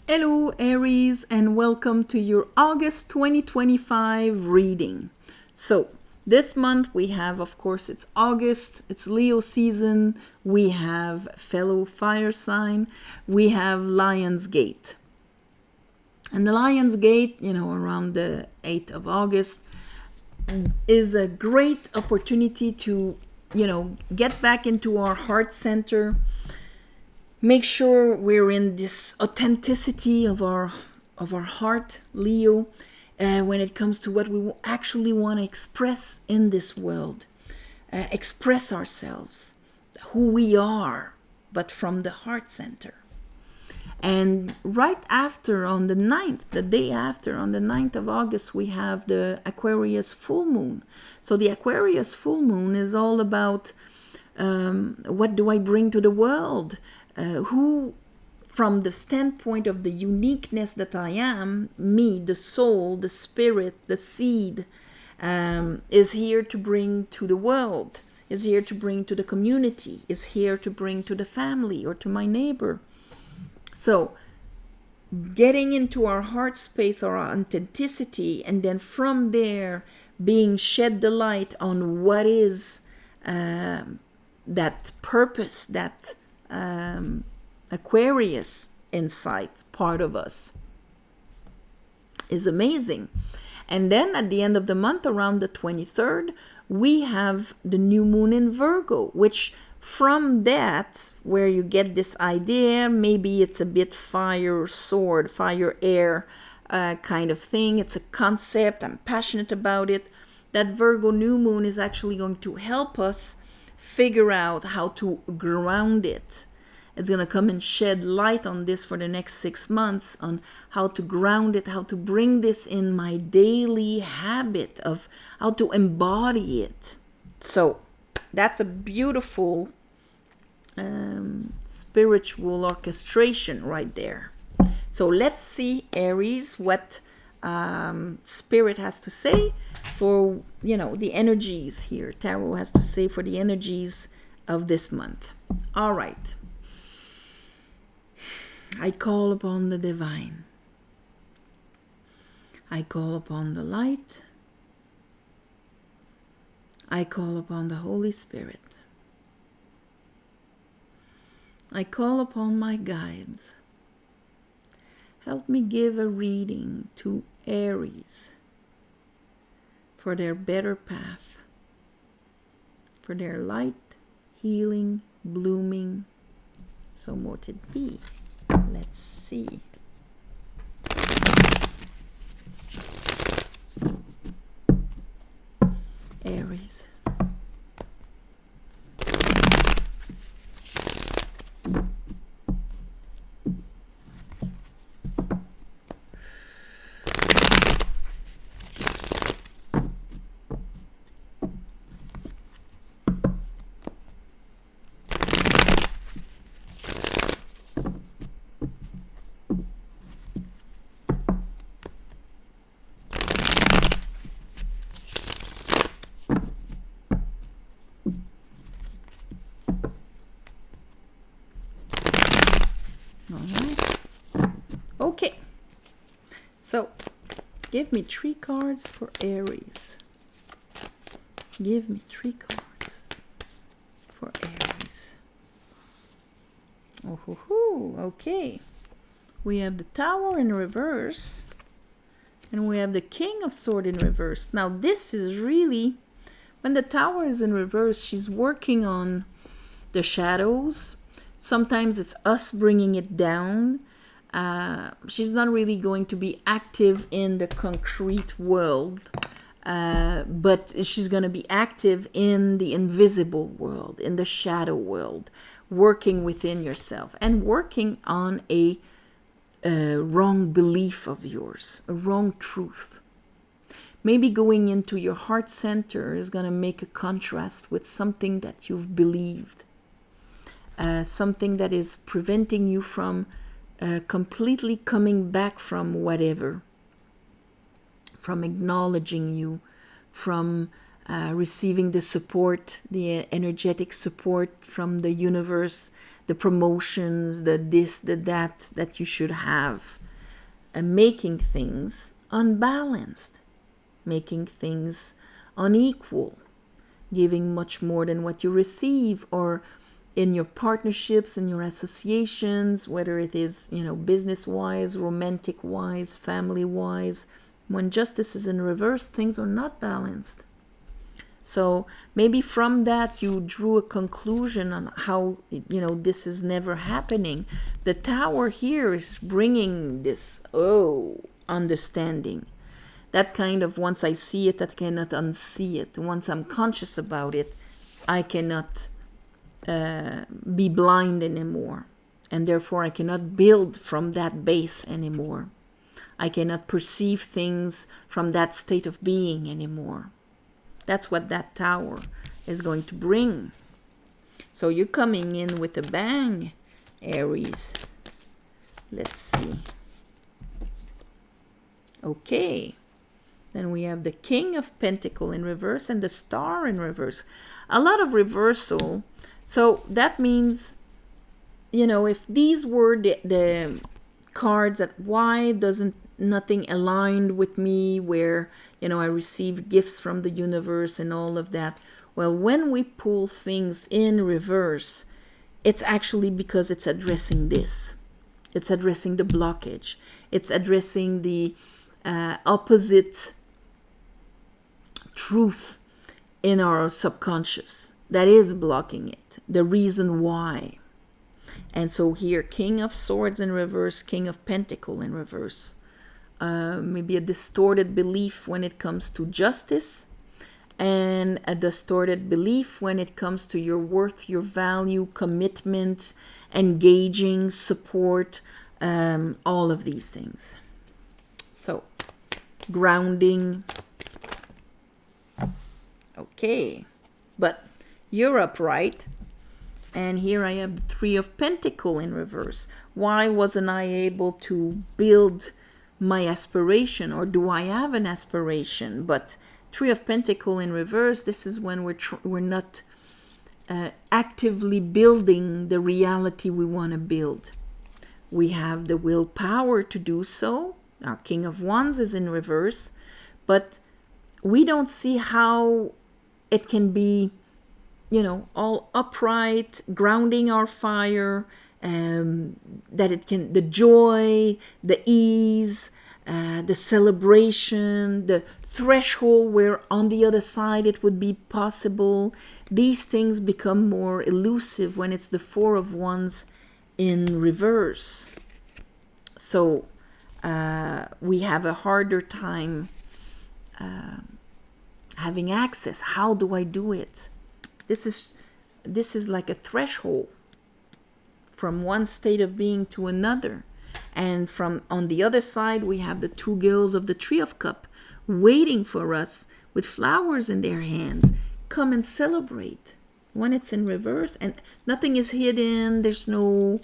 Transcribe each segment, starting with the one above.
Hello Aries, and welcome to your August 2025 reading. So this month we have, of course, it's August, it's Leo season, we have fellow fire sign, we have Lion's Gate. And the Lion's Gate, around the 8th of August, is a great opportunity to, get back into our heart center. Make sure we're in this authenticity of our heart, Leo, when it comes to what we actually want to express in this world. Express ourselves, who we are, but from the heart center. And right after, on the 9th, the day after, on the 9th of August, we have the Aquarius full moon. So the Aquarius full moon is all about what do I bring to the world? Who, from the standpoint of the uniqueness that I am, me, the soul, the spirit, the seed, is here to bring to the world, is here to bring to the community, is here to bring to the family or to my neighbor. So, getting into our heart space, our authenticity, and then from there, being shed the light on what is that purpose, that Aquarius insight part of us is amazing. And then at the end of the month, around the 23rd, we have the new moon in Virgo, which from that, where you get this idea, maybe it's a bit fire, sword, fire, air kind of thing. It's a concept. I'm passionate about it. That Virgo new moon is actually going to help us figure out how to ground it. It's going to come and shed light on this for the next 6 months, on how to ground it, how to bring this in my daily habit of how to embody it. So that's a beautiful spiritual orchestration right there. So let's see, Aries, what Spirit has to say for, the energies here. Tarot has to say for the energies of this month. All right. I call upon the divine. I call upon the light. I call upon the Holy Spirit. I call upon my guides. Help me give a reading to Aries for their better path, for their light, healing, blooming. So mote it be. Let's see. Aries. Okay, so give me 3 cards for Aries. Give me 3 cards for Aries. Oh, okay. We have the Tower in reverse, and we have the King of Swords in reverse. Now this is really, when the Tower is in reverse, she's working on the shadows. Sometimes it's us bringing it down. She's not really going to be active in the concrete world, but she's going to be active in the invisible world, in the shadow world, working within yourself and working on a wrong belief of yours, a wrong truth. Maybe going into your heart center is going to make a contrast with something that you've believed, something that is preventing you from completely coming back from whatever, from acknowledging you, from receiving the support, the energetic support from the universe, the promotions, the this, the that you should have, and making things unbalanced, making things unequal, giving much more than what you receive, or in your partnerships, in your associations, whether it is, business-wise, romantic-wise, family-wise. When justice is in reverse, things are not balanced. So maybe from that you drew a conclusion on how, this is never happening. The Tower here is bringing this, understanding. That kind of, once I see it, I cannot unsee it. Once I'm conscious about it, I cannot be blind anymore. And therefore I cannot build from that base anymore. I cannot perceive things from that state of being anymore. That's what that Tower is going to bring. So you're coming in with a bang, Aries. Let's see. Okay. Then we have the King of Pentacles in reverse and the Star in reverse. A lot of reversal. So that means, if these were the cards that why doesn't nothing aligned with me, where, I received gifts from the universe and all of that. Well, when we pull things in reverse, it's actually because it's addressing this. It's addressing the blockage. It's addressing the opposite truth in our subconscious that is blocking it, the reason why. And so here, King of Swords in reverse, King of Pentacles in reverse. Maybe a distorted belief when it comes to justice, and a distorted belief when it comes to your worth, your value, commitment, engaging, support, all of these things. So, grounding. Okay, but you're upright. And here I have the Three of Pentacles in reverse. Why wasn't I able to build my aspiration, or do I have an aspiration? But Three of Pentacles in reverse, this is when we're not actively building the reality we want to build. We have the willpower to do so. Our King of Wands is in reverse, but we don't see how it can be, all upright, grounding our fire, that it can, the joy, the ease, the celebration, the threshold where on the other side it would be possible. These things become more elusive when it's the Four of Wands in reverse. So we have a harder time having access. How do I do it? This is like a threshold from one state of being to another. And from on the other side, we have the two girls of the Three of Cups waiting for us with flowers in their hands. Come and celebrate. When it's in reverse, and nothing is hidden, there's no...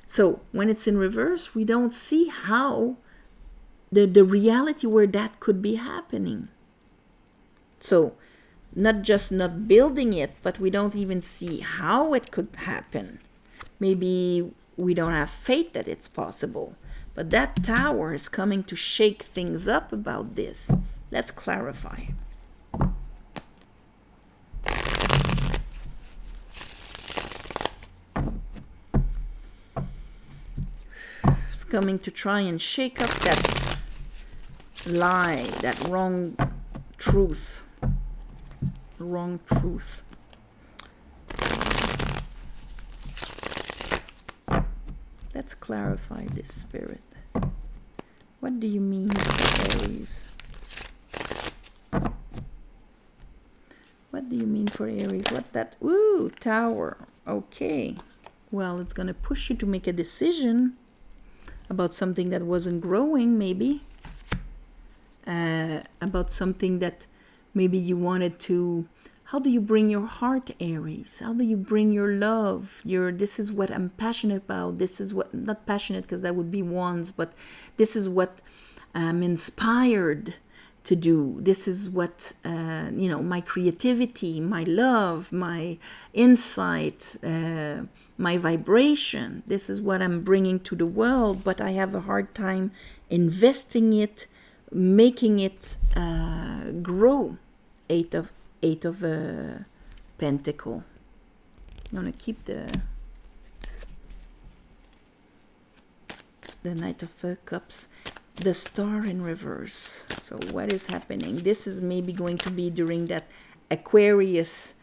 So when it's in reverse, we don't see how the reality where that could be happening. So not just not building it, but we don't even see how it could happen. Maybe we don't have faith that it's possible. But that Tower is coming to shake things up about this. Let's clarify. It's coming to try and shake up that lie, that wrong truth. Wrong truth. Let's clarify this, Spirit. What do you mean, Aries? What do you mean for Aries? What's that? Ooh, Tower. Okay. Well, it's going to push you to make a decision about something that wasn't growing, maybe. About something that maybe you wanted to... How do you bring your heart, Aries? How do you bring your love? This is what I'm passionate about. This is what... Not passionate because that would be wands, but this is what I'm inspired. to do. This is what, my creativity, my love, my insight, my vibration. This is what I'm bringing to the world, but I have a hard time investing it, making it grow. Eight of Pentacle. I'm going to keep the Knight of Cups. The Star in reverse. So what is happening? This is maybe going to be during that Aquarius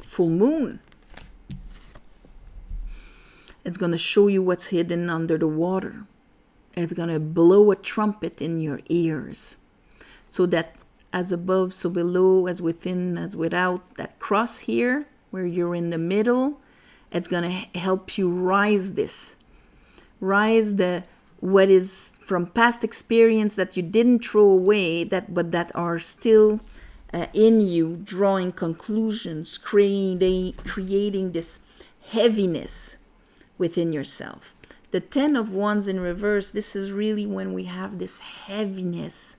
full moon. It's going to show you what's hidden under the water. It's going to blow a trumpet in your ears. So that as above, so below, as within, as without, that cross here, where you're in the middle, it's going to help you rise this. Rise what is from past experience that you didn't throw away, but that are still in you, drawing conclusions, creating this heaviness within yourself. The 10 of Wands in reverse, this is really when we have this heaviness.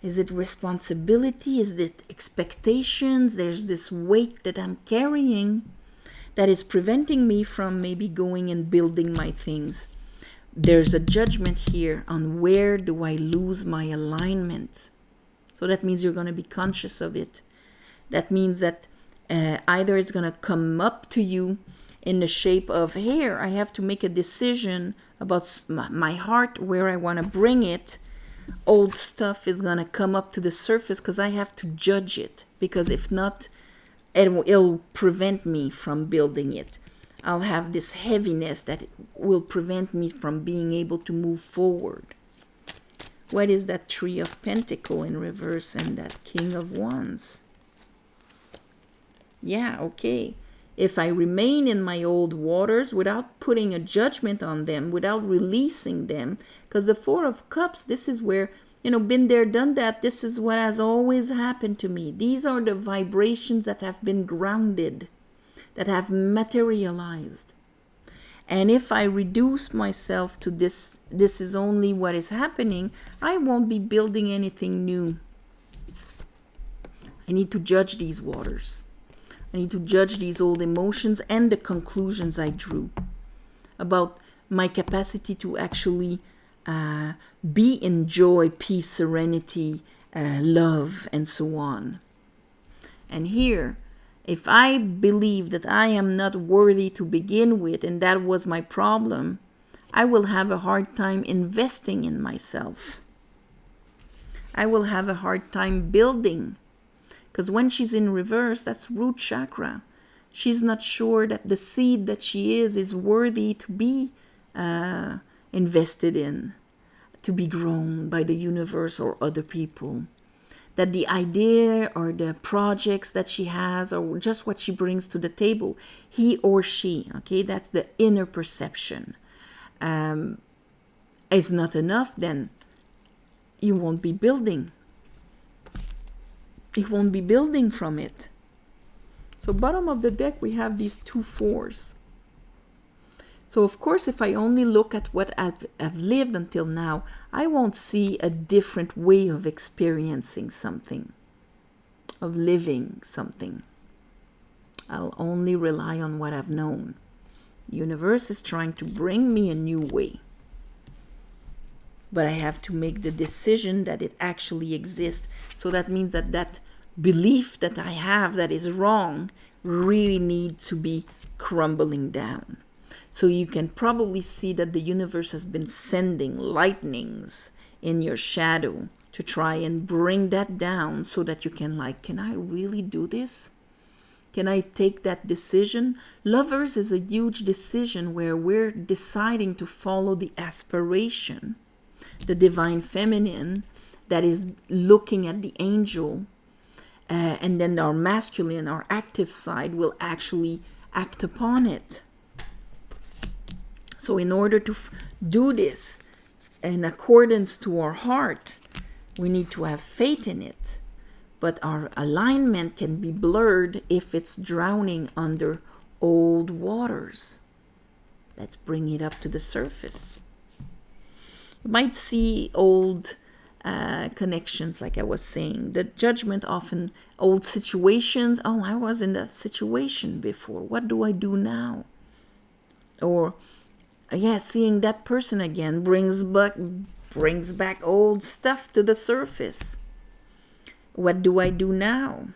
Is it responsibility? Is it expectations? There's this weight that I'm carrying that is preventing me from maybe going and building my things. There's a judgment here on where do I lose my alignment. So that means you're going to be conscious of it. That means that either it's going to come up to you in the shape of, here, I have to make a decision about my heart, where I want to bring it. Old stuff is going to come up to the surface because I have to judge it. Because if not, it'll prevent me from building it. I'll have this heaviness that will prevent me from being able to move forward. What is that Three of Pentacles in reverse and that King of Wands? Yeah, okay. If I remain in my old waters without putting a judgment on them, without releasing them, because the Four of Cups, this is where, been there, done that. This is what has always happened to me. These are the vibrations that have been grounded, that have materialized. And if I reduce myself to this is only what is happening, I won't be building anything new. I need to judge these waters. I need to judge these old emotions and the conclusions I drew about my capacity to actually be in joy, peace, serenity, love, and so on. And here, if I believe that I am not worthy to begin with, and that was my problem, I will have a hard time investing in myself. I will have a hard time building. Because when she's in reverse, that's root chakra. She's not sure that the seed that she is worthy to be invested in, to be grown by the universe or other people. That the idea or the projects that she has or just what she brings to the table, he or she, okay, that's the inner perception, is not enough, then you won't be building. You won't be building from it. So bottom of the deck, we have these two fours. So of course, if I only look at what I've lived until now, I won't see a different way of experiencing something, of living something. I'll only rely on what I've known. The universe is trying to bring me a new way. But I have to make the decision that it actually exists. So that means that that belief that I have that is wrong really needs to be crumbling down. So you can probably see that the universe has been sending lightnings in your shadow to try and bring that down so that you can can I really do this? Can I take that decision? Lovers is a huge decision where we're deciding to follow the aspiration, the divine feminine that is looking at the angel, and then our masculine, our active side will actually act upon it. So in order to do this in accordance to our heart, we need to have faith in it. But our alignment can be blurred if it's drowning under old waters. Let's bring it up to the surface. You might see old connections, like I was saying. The judgment, often old situations. Oh, I was in that situation before. What do I do now? Or, yeah, seeing that person again brings back old stuff to the surface. What do I do now?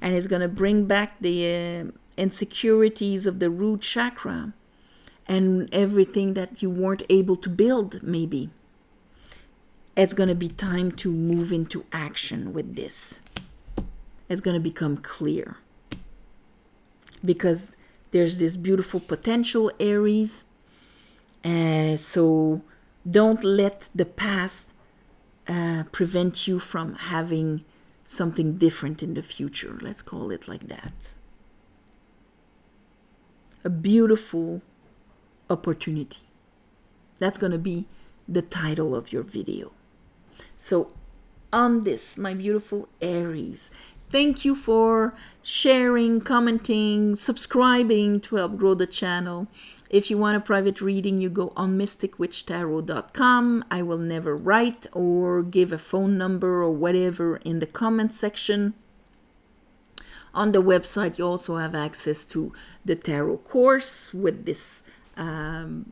And it's going to bring back the insecurities of the root chakra and everything that you weren't able to build, maybe. It's going to be time to move into action with this. It's going to become clear. Because there's this beautiful potential, Aries. So don't let the past prevent you from having something different in the future. Let's call it like that. A beautiful opportunity. That's going to be the title of your video. So on this, my beautiful Aries, thank you for sharing, commenting, subscribing to help grow the channel. If you want a private reading, you go on mysticwitchtarot.com. I will never write or give a phone number or whatever in the comment section. On the website, you also have access to the tarot course with this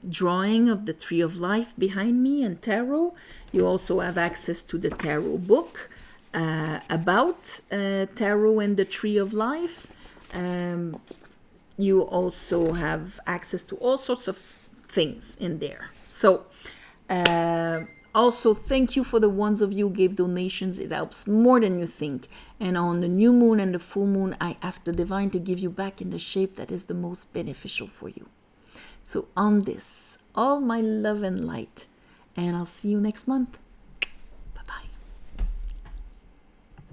drawing of the Tree of Life behind me and tarot. You also have access to the tarot book about tarot and the Tree of Life. You also have access to all sorts of things in there. So also thank you for the ones of you who gave donations. It helps more than you think. And on the new moon and the full moon, I ask the divine to give you back in the shape that is the most beneficial for you. So on this, all my love and light, and I'll see you next month.